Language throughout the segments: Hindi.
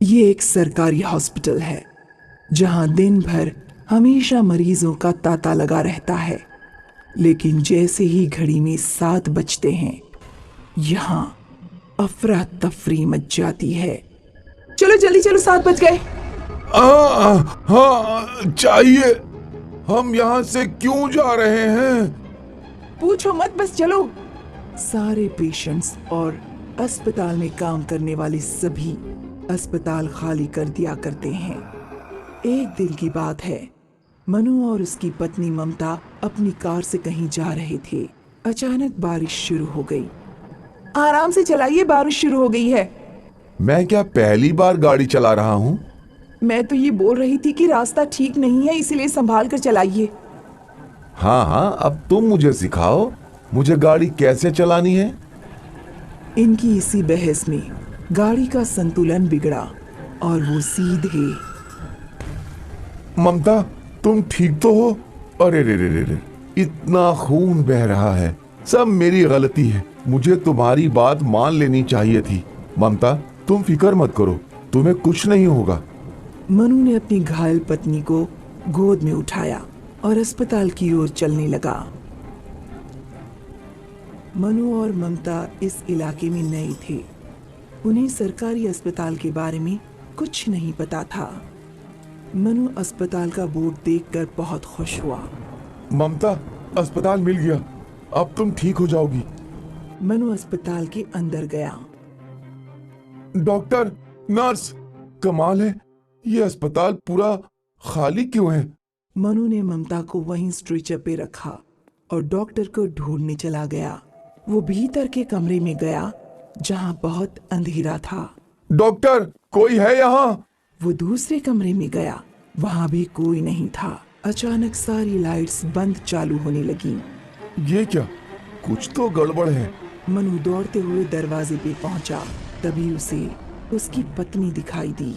ये एक सरकारी हॉस्पिटल है जहां दिन भर हमेशा मरीजों का तांता लगा रहता है, लेकिन जैसे ही घड़ी में 7 बजते हैं यहाँ अफरा तफरी मच जाती है। चलो जल्दी चलो, 7 बज गए। हाँ चाहिए। हम यहाँ से क्यों जा रहे हैं? पूछो मत, बस चलो। सारे पेशेंट्स और अस्पताल में काम करने वाले सभी अस्पताल खाली कर दिया करते हैं। एक दिन की बात है, मनु और उसकी पत्नी ममता अपनी कार से कहीं जा रहे थे। अचानक बारिश शुरू हो गई। आराम से चलाइए, बारिश शुरू हो गई है। मैं क्या पहली बार गाड़ी चला रहा हूँ? मैं तो ये बोल रही थी कि रास्ता ठीक नहीं है, इसलिए संभाल कर चलाइए। हाँ, अब तुम मुझे सिखाओ, मुझे गाड़ी कैसे चलानी है। इनकी इसी बहस में गाड़ी का संतुलन बिगड़ा और वो सीधे। ममता, तुम ठीक तो हो? अरे रे रे रे रे, इतना खून बह रहा है। सब मेरी गलती है, मुझे तुम्हारी बात मान लेनी चाहिए थी। ममता, तुम फिक्र मत करो, तुम्हें कुछ नहीं होगा। मनु ने अपनी घायल पत्नी को गोद में उठाया और अस्पताल की ओर चलने लगा। मनु और ममता इस इलाके में नए थे। उन्हें सरकारी अस्पताल के बारे में कुछ नहीं पता था। मनु अस्पताल का बोर्ड देखकर बहुत खुश हुआ। ममता, अस्पताल मिल गया, अब तुम ठीक हो जाओगी। मनु अस्पताल के अंदर गया। डॉक्टर, नर्स, कमाल है, ये अस्पताल पूरा खाली क्यों है? मनु ने ममता को वहीं स्ट्रेचर पे रखा और डॉक्टर को ढूंढने चला गया। वो भीतर के कमरे में गया जहां बहुत अंधेरा था। डॉक्टर, कोई है यहाँ? वो दूसरे कमरे में गया, वहां भी कोई नहीं था। अचानक सारी लाइट्स बंद चालू होने लगी। ये क्या, कुछ तो गड़बड़ है। मनु दौड़ते हुए दरवाजे पे पहुंचा। तभी उसे उसकी पत्नी दिखाई दी।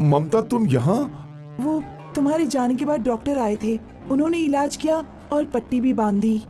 ममता, तुम यहाँ? वो तुम्हारे जाने के बाद डॉक्टर आए थे, उन्होंने इलाज किया और पट्टी भी बांधी।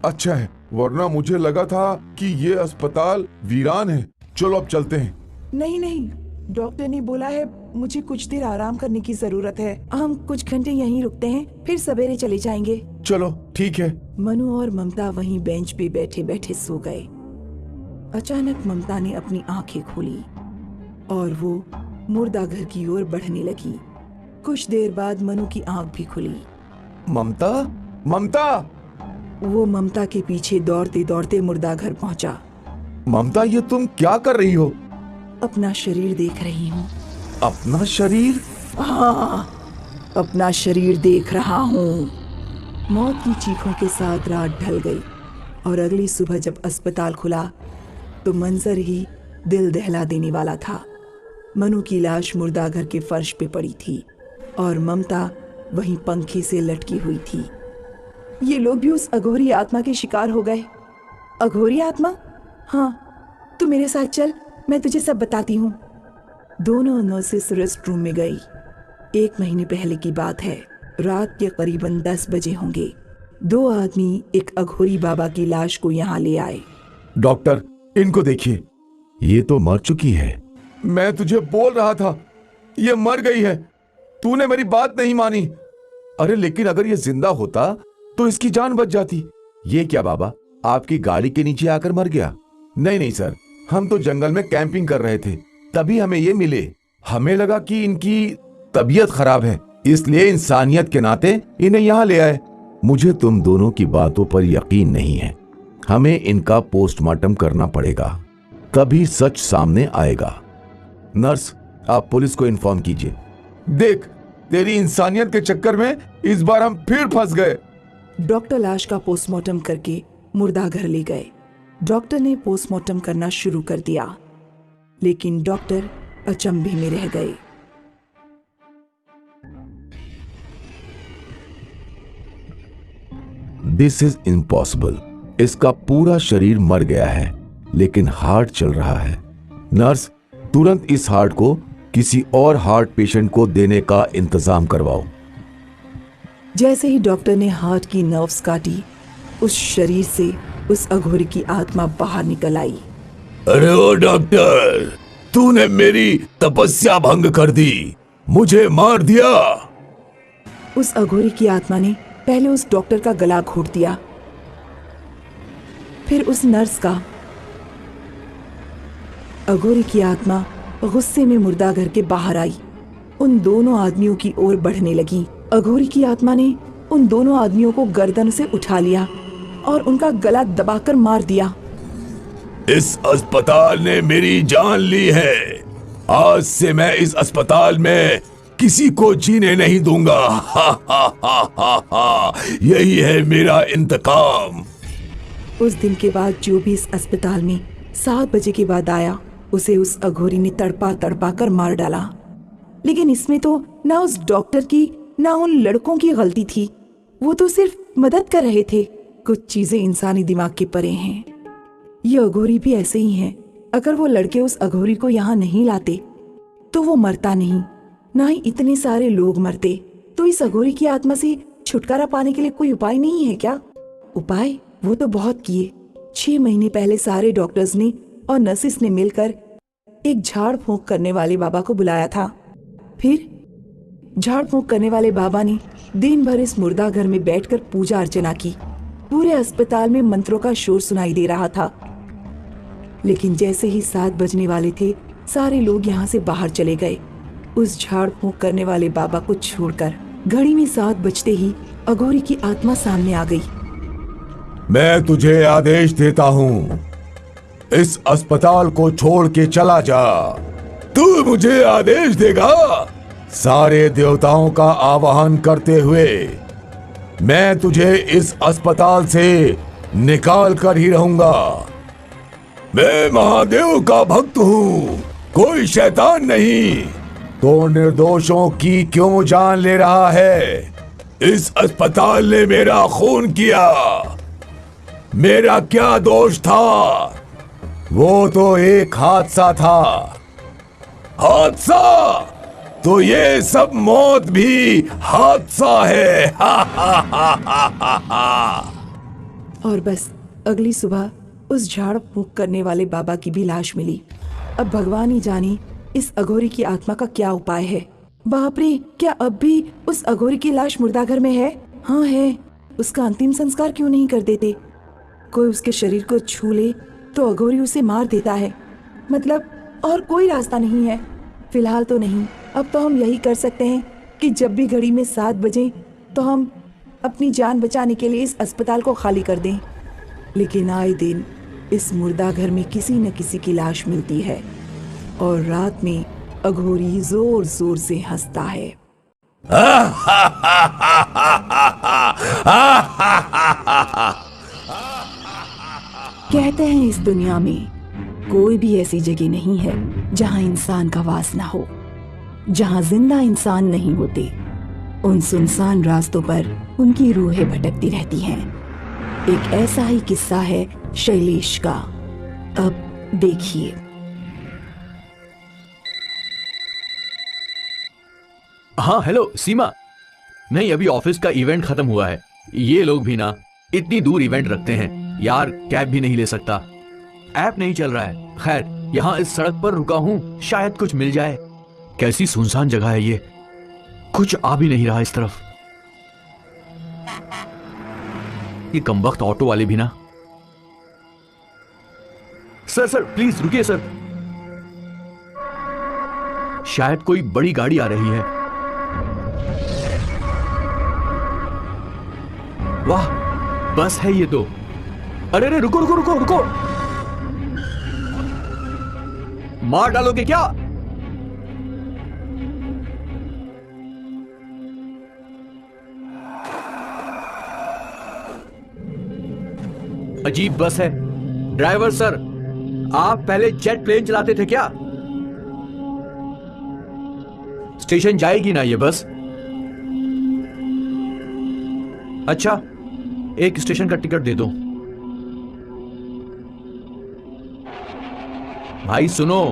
अच्छा है, वरना मुझे लगा था कि ये अस्पताल वीरान है। चलो अब चलते हैं। नहीं नहीं, डॉक्टर ने बोला है मुझे कुछ देर आराम करने की जरूरत है। हम कुछ घंटे यहीं रुकते हैं, फिर सवेरे चले जाएंगे। चलो ठीक है। मनु और ममता वहीं बेंच पे बैठे बैठे सो गए। अचानक ममता ने अपनी आंखें खोली और वो मुर्दा घर की ओर बढ़ने लगी। कुछ देर बाद मनु की आंख भी खुली। ममता, ममता! वो ममता के पीछे दौड़ते दौड़ते मुर्दा घर पहुंचा। ममता, ये तुम क्या कर रही हो? अपना शरीर देख रही हूँ। अपना शरीर? हाँ, अपना शरीर देख रहा हूँ। मौत की चीखों के साथ रात ढल गई और अगली सुबह जब अस्पताल खुला तो मंजर ही दिल दहला देने वाला था। मनु की लाश मुर्दा घर के फर्श पे पड़ी थी और ममता वहीं पंखे से लटकी हुई थी। ये लोग भी उस अघोरी आत्मा के शिकार हो गए। अघोरी आत्मा? हाँ, तू मेरे साथ चल, मैं तुझे सब बताती हूँ। दोनों नर्सेस रेस्ट रूम में गई। 1 महीने पहले की बात है। रात के करीबन 10 बजे होंगे। 2 आदमी एक अघोरी बाबा की लाश को यहाँ ले आए। डॉक्टर, इनको देखिए, ये तो मर चुकी है। मैं तुझे बोल रहा था, ये मर गई है। तूने मेरी बात नहीं मानी। अरे लेकिन अगर ये जिंदा होता तो इसकी जान बच जाती। ये क्या बाबा, आपकी गाड़ी के नीचे आकर मर गया? नहीं नहीं सर, हम तो जंगल में कैंपिंग कर रहे थे, तभी हमें ये मिले। हमें लगा कि इनकी तबीयत खराब है, इसलिए इंसानियत के नाते इन्हें यहाँ ले आए। मुझे तुम दोनों की बातों पर यकीन नहीं है। हमें इनका पोस्टमार्टम करना पड़ेगा, तभी सच सामने आएगा। नर्स, आप पुलिस को इन्फॉर्म कीजिए। देख, तेरी इंसानियत के चक्कर में इस बार हम फिर फंस गए। डॉक्टर लाश का पोस्टमार्टम करके मुर्दा घर ले गए। डॉक्टर ने पोस्टमार्टम करना शुरू कर दिया, लेकिन डॉक्टर अचंभे में रह गए। This is impossible. इसका पूरा शरीर मर गया है, लेकिन हार्ट चल रहा है। नर्स, तुरंत इस हार्ट को किसी और हार्ट पेशेंट को देने का इंतजाम करवाओ। जैसे ही डॉक्टर ने हार्ट की नर्व्स काटी, उस शरीर से उस अघोरी की आत्मा बाहर निकल आई। अरे ओ डॉक्टर, तूने मेरी तपस्या भंग कर दी, मुझे मार दिया। उस अघोरी की आत्मा ने पहले उस डॉक्टर का गला घोट दिया, फिर उस नर्स का। अघोरी की आत्मा गुस्से में मुर्दाघर के बाहर आई, उन दोनों आदमियों की ओर बढ़ने लगी। अघोरी की आत्मा ने उन दोनों आदमियों को गर्दन से उठा लिया और उनका गला दबाकर मार दिया। इस अस्पताल ने मेरी जान ली है। आज से मैं इस अस्पताल में किसी को जीने नहीं दूंगा। हा हा हा हा हा। यही है मेरा इंतकाम। उस दिन के बाद जो भी इस अस्पताल में 7 बजे के बाद आया, उसे उस अघोरी ने तड़पा तड़पा कर मार डाला। लेकिन इसमें तो ना उस डॉक्टर की ना उन लड़कों की गलती थी, वो तो सिर्फ मदद कर रहे थे। कुछ चीजें इंसानी दिमाग के परे हैं। ये अघोरी भी ऐसे ही हैं। अगर वो लड़के उस अघोरी को यहाँ नहीं लाते तो वो मरता नहीं, ना ही इतने सारे लोग मरते। तो इस अघोरी की आत्मा से छुटकारा पाने के लिए कोई उपाय नहीं है क्या? उपाय वो तो बहुत किए। 6 महीने पहले सारे डॉक्टर्स ने और नर्सिस ने मिलकर एक झाड़ फूंक करने वाले बाबा को बुलाया था। फिर झाड़ फूंक करने वाले बाबा ने दिन भर इस मुर्दा घर में बैठकर पूजा अर्चना की। पूरे अस्पताल में मंत्रों का शोर सुनाई दे रहा था। लेकिन जैसे ही 7 बजने वाले थे, सारे लोग यहाँ से बाहर चले गए, उस झाड़ फूंक करने वाले बाबा को छोड़कर। घड़ी में 7 बजते ही अघोरी की आत्मा सामने आ गई। मैं तुझे आदेश देता हूँ, इस अस्पताल को छोड़ के चला जा। तू मुझे आदेश देगा? सारे देवताओं का आवाहन करते हुए मैं तुझे इस अस्पताल से निकाल कर ही रहूंगा। मैं महादेव का भक्त हूँ, कोई शैतान नहीं। तो निर्दोषों की क्यों जान ले रहा है? इस अस्पताल ने मेरा खून किया, मेरा क्या दोष था? वो तो एक हादसा था। हादसा? तो ये सब मौत भी हादसा है। हा हा हा हा हा हा। और बस अगली सुबह उस झाड़ फूंक करने वाले बाबा की भी लाश मिली। अब भगवान ही जाने इस अघोरी की आत्मा का क्या उपाय है। बाप रे, क्या अब भी उस अघोरी की लाश मुर्दाघर में है? हाँ है। उसका अंतिम संस्कार क्यों नहीं कर देते? कोई उसके शरीर को छू ले तो अघोरी उसे मार देता है। मतलब और कोई रास्ता नहीं है? फिलहाल तो नहीं। अब तो हम यही कर सकते हैं कि जब भी घड़ी में 7 बजे तो हम अपनी जान बचाने के लिए इस अस्पताल को खाली कर दें। लेकिन आए दिन इस मुर्दा घर में किसी न किसी की लाश मिलती है और रात में अघोरी जोर जोर से हंसता है। कहते हैं इस दुनिया में कोई भी ऐसी जगह नहीं है जहां इंसान का वास ना हो, जहां जिंदा इंसान नहीं होते। उन सुनसान रास्तों पर उनकी रूहें भटकती रहती हैं। एक ऐसा ही किस्सा है शैलेश का। अब देखिए। हाँ हेलो सीमा। नहीं, अभी ऑफिस का इवेंट खत्म हुआ है। ये लोग भी ना इतनी दूर इवेंट रखते हैं यार, कैब भी नहीं ले सकता, ऐप नहीं चल रहा है। खैर, यहाँ इस सड़क पर रुका हूँ, शायद कुछ मिल जाए। कैसी सुनसान जगह है ये, कुछ आ भी नहीं रहा इस तरफ। ये कमबख्त ऑटो वाले भी ना। सर सर प्लीज रुकिए सर, शायद कोई बड़ी गाड़ी आ रही है। वाह, बस है ये तो। अरे अरे रुको रुको रुको रुको, मार डालोगे क्या? अजीब बस है। ड्राइवर सर, आप पहले जेट प्लेन चलाते थे क्या? स्टेशन जाएगी ना ये बस? अच्छा, एक स्टेशन का टिकट दे दो। भाई सुनो,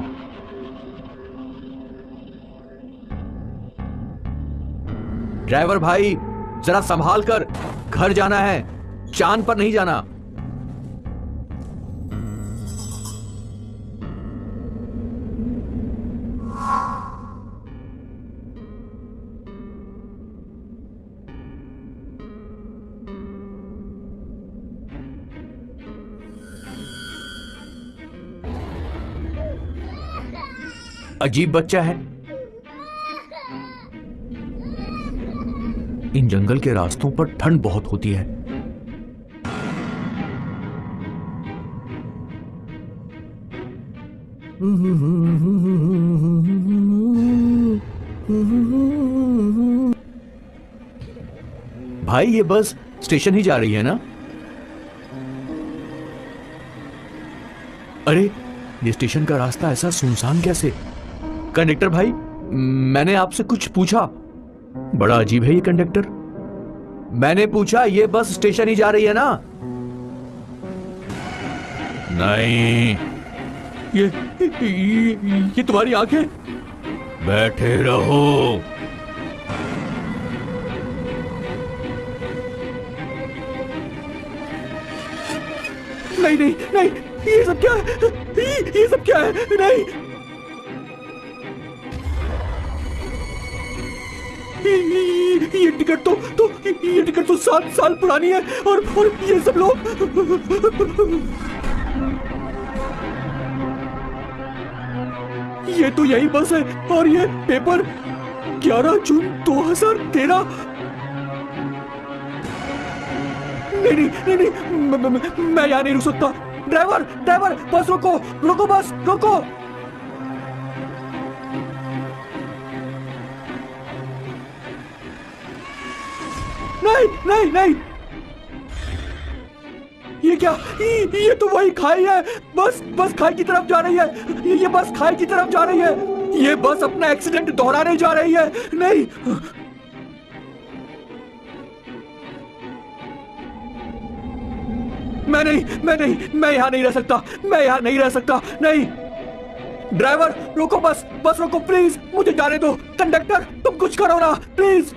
ड्राइवर भाई जरा संभाल कर, घर जाना है, चांद पर नहीं जाना। अजीब बच्चा है। इन जंगल के रास्तों पर ठंड बहुत होती है। भाई ये बस स्टेशन ही जा रही है ना? अरे ये स्टेशन का रास्ता ऐसा सुनसान कैसे? कंडक्टर भाई, मैंने आपसे कुछ पूछा। बड़ा अजीब है ये कंडक्टर। मैंने पूछा ये बस स्टेशन ही जा रही है ना? नहीं। ये तुम्हारी आंखें? बैठे रहो। नहीं नहीं नहीं, ये सब क्या है? ये सब क्या है? नहीं, ये टिकट तो 7 साल पुरानी है और ये सब लोग। ये तो यही बस है और ये पेपर 11 जून 2013। नहीं, मैं यहाँ नहीं रुक सकता। ड्राइवर बस रोको बस रोको। नहीं, ये क्या? ये तो वही खाई है। बस खाई की तरफ जा रही है। ये बस खाई की तरफ जा रही है। ये बस अपना एक्सीडेंट दोहराने जा रही है। नहीं, मैं यहाँ नहीं रह सकता। नहीं, ड्राइवर रोको बस रोको प्लीज, मुझे जाने दो। कंडक्टर तुम कुछ करो ना प्लीज।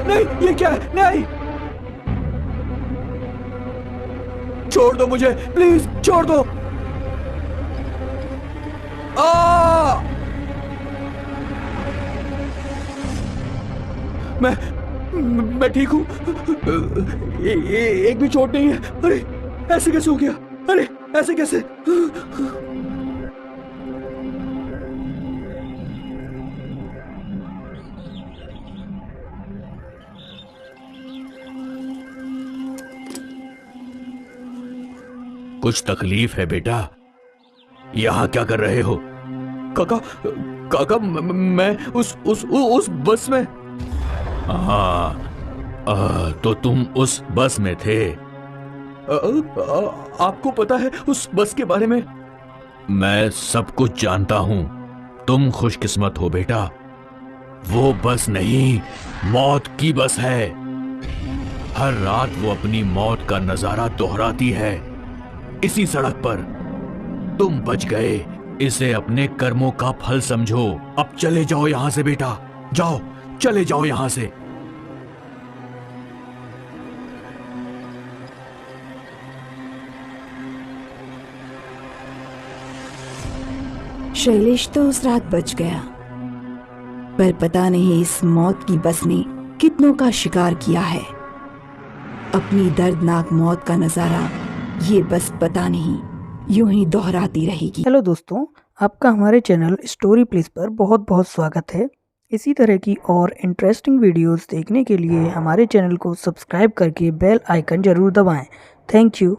नहीं, ये क्या है? नहीं, छोड़ दो मुझे प्लीज, छोड़ दो। मैं ठीक हूं। एक भी चोट नहीं है। अरे ऐसे कैसे हो गया? अरे ऐसे कैसे? कुछ तकलीफ है बेटा? यहाँ क्या कर रहे हो? काका, मैं उस बस में। हाँ, तो तुम उस बस में थे। आपको पता है उस बस के बारे में? मैं सब कुछ जानता हूं। तुम खुशकिस्मत हो बेटा। वो बस नहीं, मौत की बस है। हर रात वो अपनी मौत का नजारा दोहराती है इसी सड़क पर। तुम बच गए, इसे अपने कर्मों का फल समझो। अब चले जाओ यहां से बेटा, जाओ, चले जाओ यहां से। शैलेश तो उस रात बच गया, पर पता नहीं इस मौत की बस ने कितनों का शिकार किया है। अपनी दर्दनाक मौत का नजारा ये बस पता नहीं यूं ही दोहराती रहेगी। हेलो दोस्तों, आपका हमारे चैनल स्टोरी प्लीज पर बहुत बहुत स्वागत है। इसी तरह की और इंटरेस्टिंग वीडियोस देखने के लिए हमारे चैनल को सब्सक्राइब करके बेल आइकन जरूर दबाएं। Thank you.